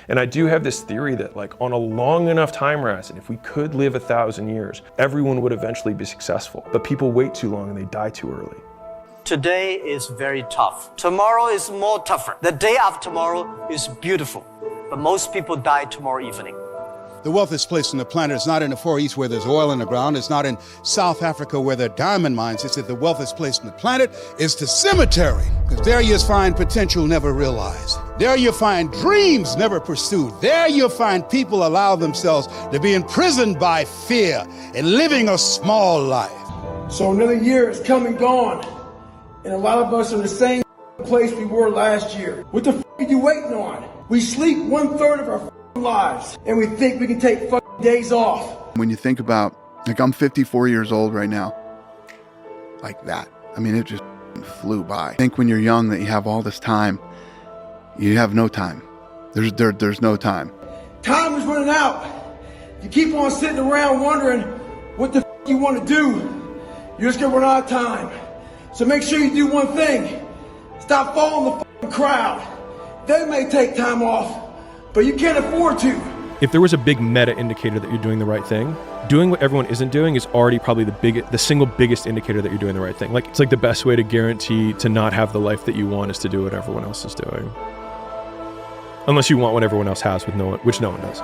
And I do have this theory that like on a long enough time horizon, if we could live 1,000 years, everyone would eventually be successful. But people wait too long and they die too early. Today is very tough. Tomorrow is more tougher. The day after tomorrow is beautiful. But most people die tomorrow evening. The wealthiest place on the planet is not in the Far East where there's oil in the ground. It's not in South Africa where there are diamond mines. It's that the wealthiest place on the planet is the cemetery. Because there you find potential never realized. There you find dreams never pursued. There you find people allow themselves to be imprisoned by fear and living a small life. So another year is come and gone. And a lot of us are in the same place we were last year. What the f*** are you waiting on? We sleep 1/3 of our lives, and we think we can take fucking days off. When you think about, like, I'm 54 years old right now, like that. I mean, it just flew by. I think when you're young that you have all this time, you have no time. There's no time. Time is running out. You keep on sitting around wondering what the you want to do, you're just gonna run out of time. So make sure you do one thing. Stop following the crowd. They may take time off, but you can't afford to. If there was a big meta indicator that you're doing the right thing, doing what everyone isn't doing is already probably the single biggest indicator that you're doing the right thing. Like, it's like the best way to guarantee to not have the life that you want is to do what everyone else is doing. Unless you want what everyone else has, which no one does.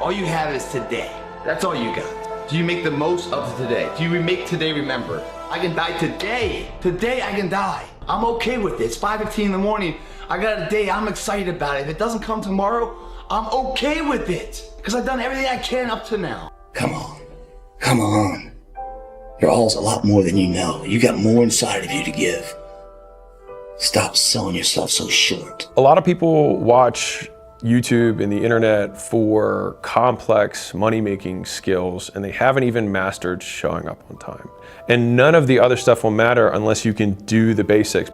All you have is today. That's all you got. Do you make the most of today? Do you make today remember? I can die today. Today I can die. I'm okay with it. It's 5:15 in the morning. I got a day. I'm excited about it. If it doesn't come tomorrow, I'm okay with it. Because I've done everything I can up to now. Come on. Come on. You're all a lot more than you know. You got more inside of you to give. Stop selling yourself so short. A lot of people watch YouTube and the internet for complex money-making skills, and they haven't even mastered showing up on time. And none of the other stuff will matter unless you can do the basics.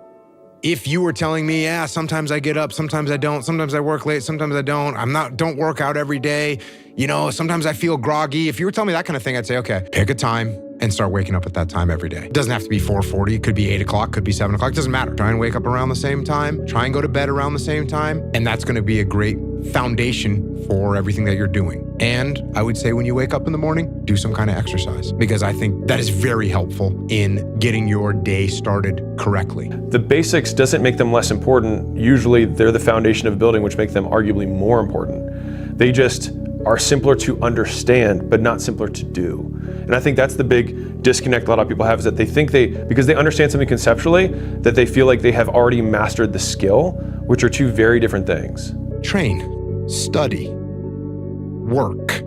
If you were telling me, yeah, sometimes I get up, sometimes I don't, sometimes I work late, sometimes I don't, don't work out every day, you know, sometimes I feel groggy. If you were telling me that kind of thing, I'd say, okay, pick a time and start waking up at that time every day. It doesn't have to be 4:40, it could be 8 o'clock, could be 7 o'clock, it doesn't matter. Try and wake up around the same time, try and go to bed around the same time, and that's gonna be a great foundation for everything that you're doing. And I would say when you wake up in the morning, do some kind of exercise, because I think that is very helpful in getting your day started correctly. The basics doesn't make them less important. Usually they're the foundation of building, which make them arguably more important. They just are simpler to understand, but not simpler to do. And I think that's the big disconnect a lot of people have, is that they think because they understand something conceptually, that they feel like they have already mastered the skill, which are two very different things. Train, study, work,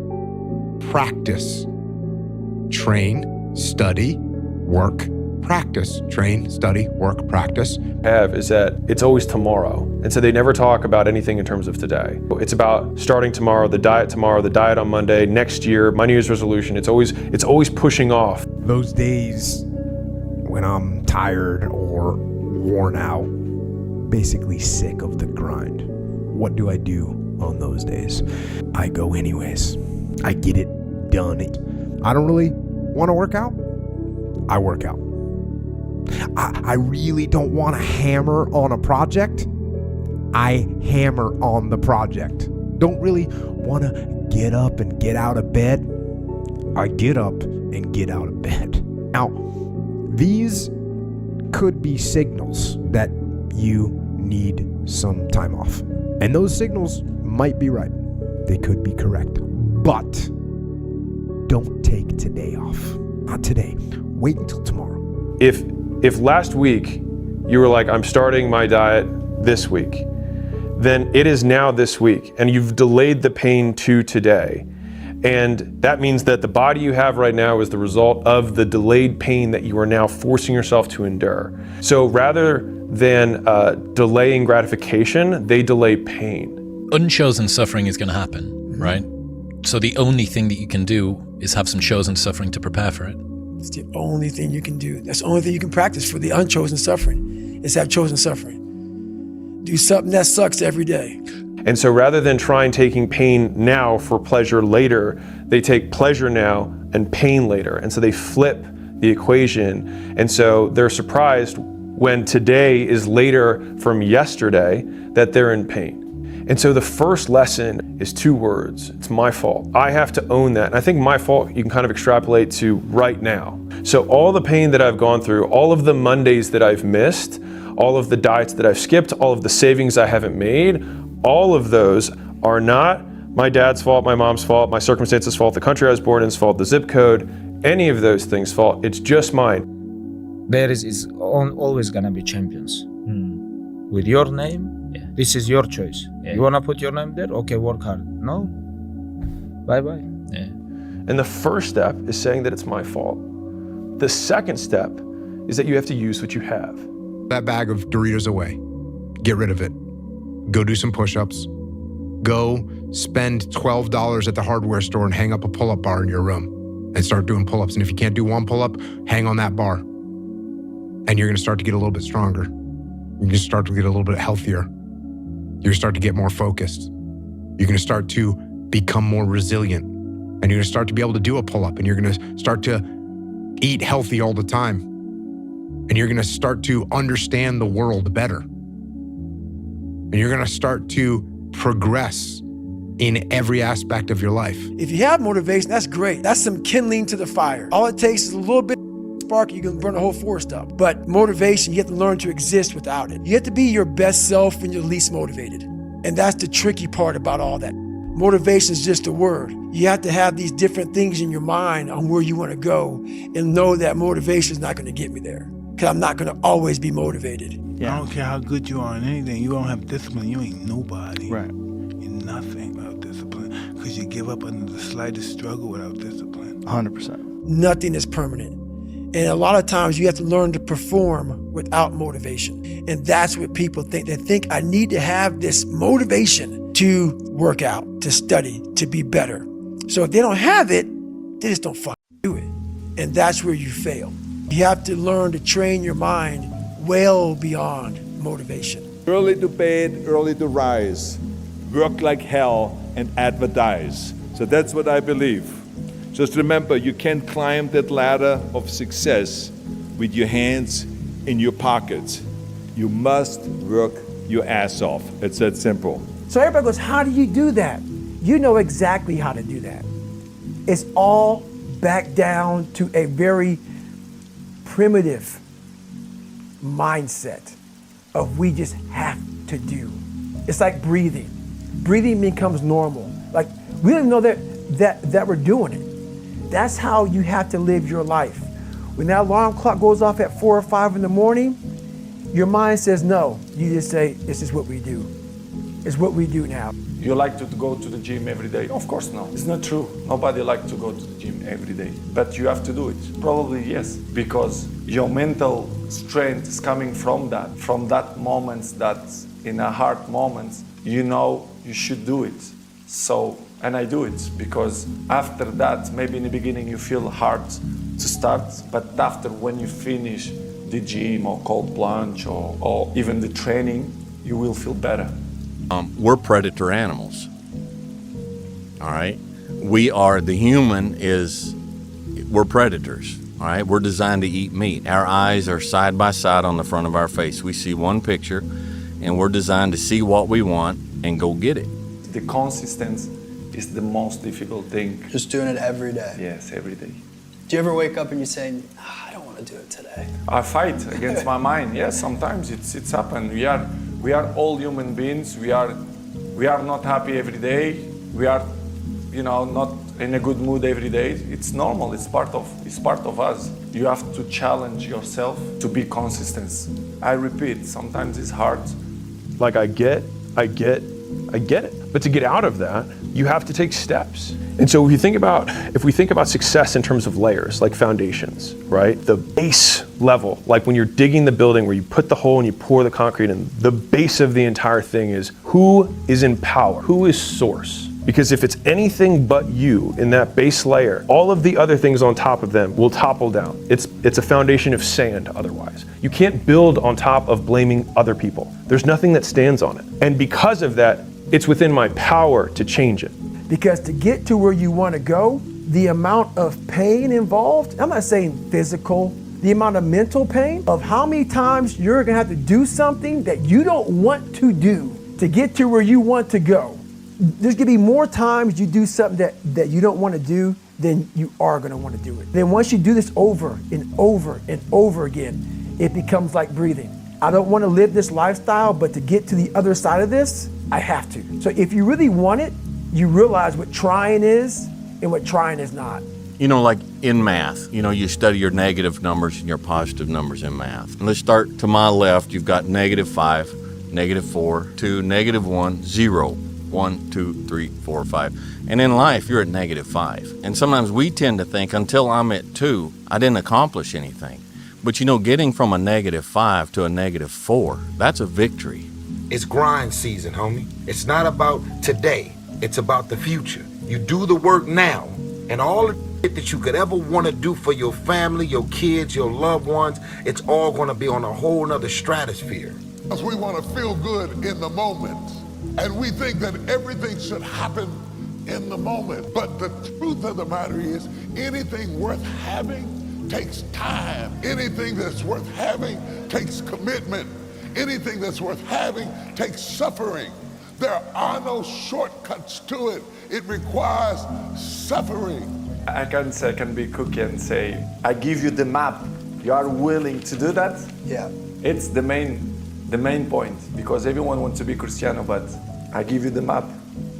practice. Train, study, work, practice. Train, study, work, practice. Is that it's always tomorrow. And so they never talk about anything in terms of today. It's about starting tomorrow, the diet on Monday, next year, my New Year's resolution. It's always pushing off. Those days when I'm tired or worn out, basically sick of the grind, what do I do on those days? I go anyways. I get it done. I don't really want to work out. I work out. I really don't want to hammer on a project. I hammer on the project. Don't really want to get up and get out of bed. I get up and get out of bed. Now, these could be signals that you need some time off. And those signals might be right. They could be correct. But don't take today off. Not today. Wait until tomorrow. If last week you were like, I'm starting my diet this week, then it is now this week, and you've delayed the pain to today. And that means that the body you have right now is the result of the delayed pain that you are now forcing yourself to endure. So rather than delaying gratification, they delay pain. Unchosen suffering is going to happen, right? So the only thing that you can do is have some chosen suffering to prepare for it. It's the only thing you can do. That's the only thing you can practice for the unchosen suffering, is have chosen suffering. Do something that sucks every day. And so rather than trying taking pain now for pleasure later, they take pleasure now and pain later. And so they flip the equation. And so they're surprised when today is later from yesterday that they're in pain. And so the first lesson is 2 words. It's my fault. I have to own that. And I think my fault you can kind of extrapolate to right now. So all the pain that I've gone through, all of the Mondays that I've missed, all of the diets that I've skipped, all of the savings I haven't made, all of those are not my dad's fault, my mom's fault, my circumstances' fault, the country I was born in's fault, the zip code, any of those things' fault. It's just mine. There is always gonna be champions. With your name, this is your choice. You wanna put your name there? Okay, work hard. No? Bye-bye. And the first step is saying that it's my fault. The second step is that you have to use what you have. That bag of Doritos away. Get rid of it. Go do some push-ups. Go spend $12 at the hardware store and hang up a pull-up bar in your room and start doing pull-ups. And if you can't do one pull-up, hang on that bar. And you're gonna start to get a little bit stronger. You're gonna start to get a little bit healthier. You're gonna start to get more focused. You're gonna start to become more resilient. And you're gonna start to be able to do a pull-up, and you're gonna start to eat healthy all the time. And you're gonna start to understand the world better. And you're gonna start to progress in every aspect of your life. If you have motivation, that's great. That's some kindling to the fire. All it takes is a little bit of spark, you can burn the whole forest up. But motivation, you have to learn to exist without it. You have to be your best self when you're least motivated. And that's the tricky part about all that. Motivation is just a word. You have to have these different things in your mind on where you want to go and know that motivation is not going to get me there. Because I'm not going to always be motivated. I don't care how good you are in anything. You don't have discipline, you ain't nobody. Right. You're nothing without discipline. Because you give up under the slightest struggle without discipline. 100%. Nothing is permanent. And a lot of times you have to learn to perform without motivation. And that's what people think. They think I need to have this motivation to work out, to study, to be better. So if they don't have it, they just don't fucking do it. And that's where you fail. You have to learn to train your mind well beyond motivation. Early to bed, early to rise. Work like hell and advertise. So that's what I believe. Just remember, you can't climb that ladder of success with your hands in your pockets. You must work your ass off. It's that simple. So everybody goes, how do you do that? You know exactly how to do that. It's all back down to a very primitive mindset of we just have to do. It's like breathing. Breathing becomes normal. Like we don't even know that we're doing it. That's how you have to live your life. When that alarm clock goes off at 4 or 5 in the morning, your mind says no. You just say, this is what we do. It's what we do now. You like to go to the gym every day? Of course no. It's not true. Nobody likes to go to the gym every day. But you have to do it. Probably yes. Because your mental strength is coming from that moments, that in a hard moments, you know you should do it. So, and I do it because after that, maybe in the beginning you feel hard to start, but after when you finish the gym or cold plunge or even the training, you will feel better. We're predator animals, all right? We're predators, all right? We're designed to eat meat. Our eyes are side by side on the front of our face. We see one picture and we're designed to see what we want and go get it. The consistency is the most difficult thing. Just doing it every day. Yes, every day. Do you ever wake up and you say, I don't want to do it today? I fight against my mind. Yes, sometimes it's happened. We are all human beings. We are not happy every day. We are, not in a good mood every day. It's normal. It's part of us. You have to challenge yourself to be consistent. I repeat, sometimes it's hard. Like I get it. But to get out of that, you have to take steps. And so if we think about success in terms of layers, like foundations, right? The base level, like when you're digging the building where you put the hole and you pour the concrete in, the base of the entire thing is who is in power? Who is source? Because if it's anything but you in that base layer, all of the other things on top of them will topple down. It's a foundation of sand otherwise. You can't build on top of blaming other people. There's nothing that stands on it. And because of that, it's within my power to change it. Because to get to where you want to go, the amount of pain involved, I'm not saying physical, the amount of mental pain of how many times you're going to have to do something that you don't want to do to get to where you want to go, there's gonna be more times you do something that you don't want to do than you are gonna want to do it. Then once you do this over and over and over again, it becomes like breathing. I don't want to live this lifestyle, but to get to the other side of this, I have to. So if you really want it, you realize what trying is and what trying is not. You know, like in math, you know, you study your negative numbers and your positive numbers in math. And let's start to my left. You've got -5, -4, 2, -1, 0, 1, 2, 3, 4, 5. And in life, you're at -5. And sometimes we tend to think, until I'm at 2, I didn't accomplish anything. But you know, getting from a -5 to a -4, that's a victory. It's grind season, homie. It's not about today. It's about the future. You do the work now, and all the shit that you could ever want to do for your family, your kids, your loved ones, it's all going to be on a whole nother stratosphere. Because we want to feel good in the moment, and we think that everything should happen in the moment. But the truth of the matter is, anything worth having takes time. Anything that's worth having takes commitment. Anything that's worth having takes suffering. There are no shortcuts to it. It requires suffering. I can be cookie and say, I give you the map. You are willing to do that? Yeah. It's the main point, because everyone wants to be Cristiano, but I give you the map.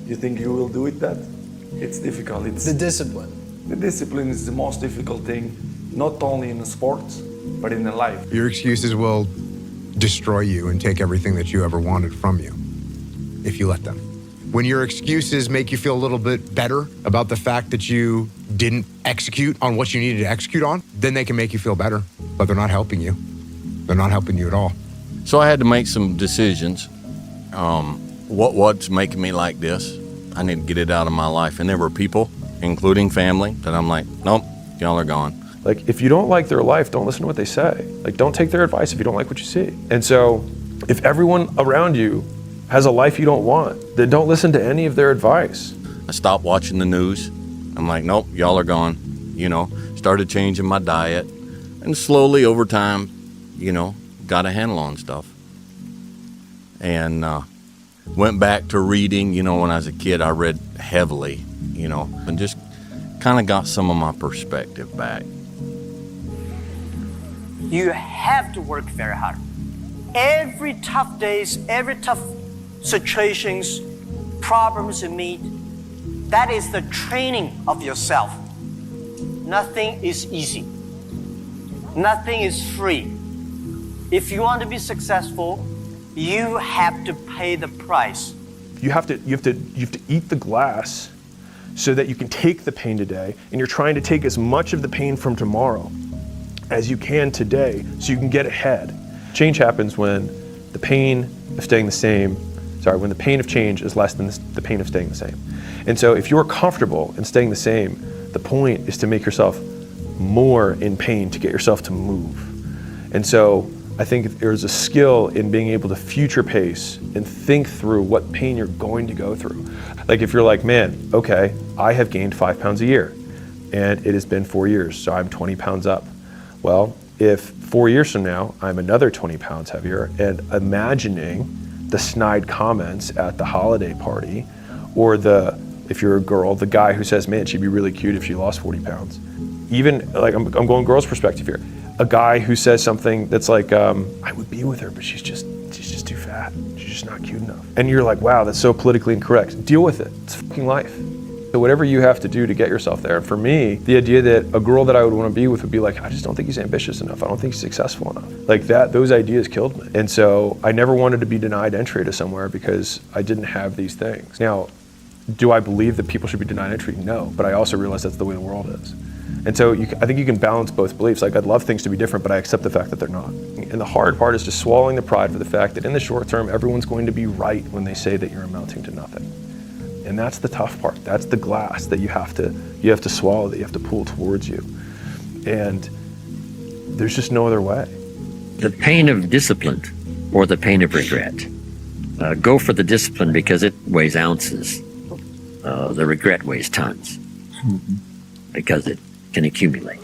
You think you will do it that? It's difficult. It's the discipline. The discipline is the most difficult thing, not only in the sports, but in the life. Your excuses will destroy you and take everything that you ever wanted from you, if you let them. When your excuses make you feel a little bit better about the fact that you didn't execute on what you needed to execute on, then they can make you feel better, but they're not helping you. They're not helping you at all. So I had to make some decisions. What's making me like this? I need to get it out of my life. And there were people, including family, that I'm like, nope, y'all are gone. Like, if you don't like their life, don't listen to what they say. Like, don't take their advice if you don't like what you see. And so, if everyone around you has a life you don't want, then don't listen to any of their advice. I stopped watching the news. I'm like, nope, y'all are gone. You know, started changing my diet. And slowly, over time, you know, got a handle on stuff. And went back to reading. You know, when I was a kid, I read heavily, you know, and just kind of got some of my perspective back. You have to work very hard. Every tough days, every tough situations, problems you meet, that is the training of yourself. Nothing is easy. Nothing is free. If you want to be successful, you have to pay the price. You have to eat the glass so that you can take the pain today, and you're trying to take as much of the pain from tomorrow as you can today so you can get ahead. Change happens when the pain of staying the same, when the pain of change is less than the pain of staying the same. And so if you're comfortable in staying the same, the point is to make yourself more in pain to get yourself to move. And so I think there's a skill in being able to future pace and think through what pain you're going to go through. Like if you're like, man, okay, I have gained 5 pounds a year and it has been 4 years, so I'm 20 pounds up. Well, if 4 years from now, I'm another 20 pounds heavier, and imagining the snide comments at the holiday party, or if you're a girl, the guy who says, man, she'd be really cute if she lost 40 pounds. Even, like, I'm going girl's perspective here. A guy who says something that's like, I would be with her, but she's just too fat. She's just not cute enough. And you're like, wow, that's so politically incorrect. Deal with it. It's fucking life. So whatever you have to do to get yourself there. And for me, the idea that a girl that I would want to be with would be like, I just don't think he's ambitious enough. I don't think he's successful enough. Like those ideas killed me. And so I never wanted to be denied entry to somewhere because I didn't have these things. Now, do I believe that people should be denied entry? No, but I also realize that's the way the world is. And so I think you can balance both beliefs. Like, I'd love things to be different, but I accept the fact that they're not. And the hard part is just swallowing the pride for the fact that in the short term, everyone's going to be right when they say that you're amounting to nothing. And that's the tough part. That's the glass that you have to swallow, that you have to pull towards you. And there's just no other way. The pain of discipline or the pain of regret. Go for the discipline because it weighs ounces. The regret weighs tons because it can accumulate.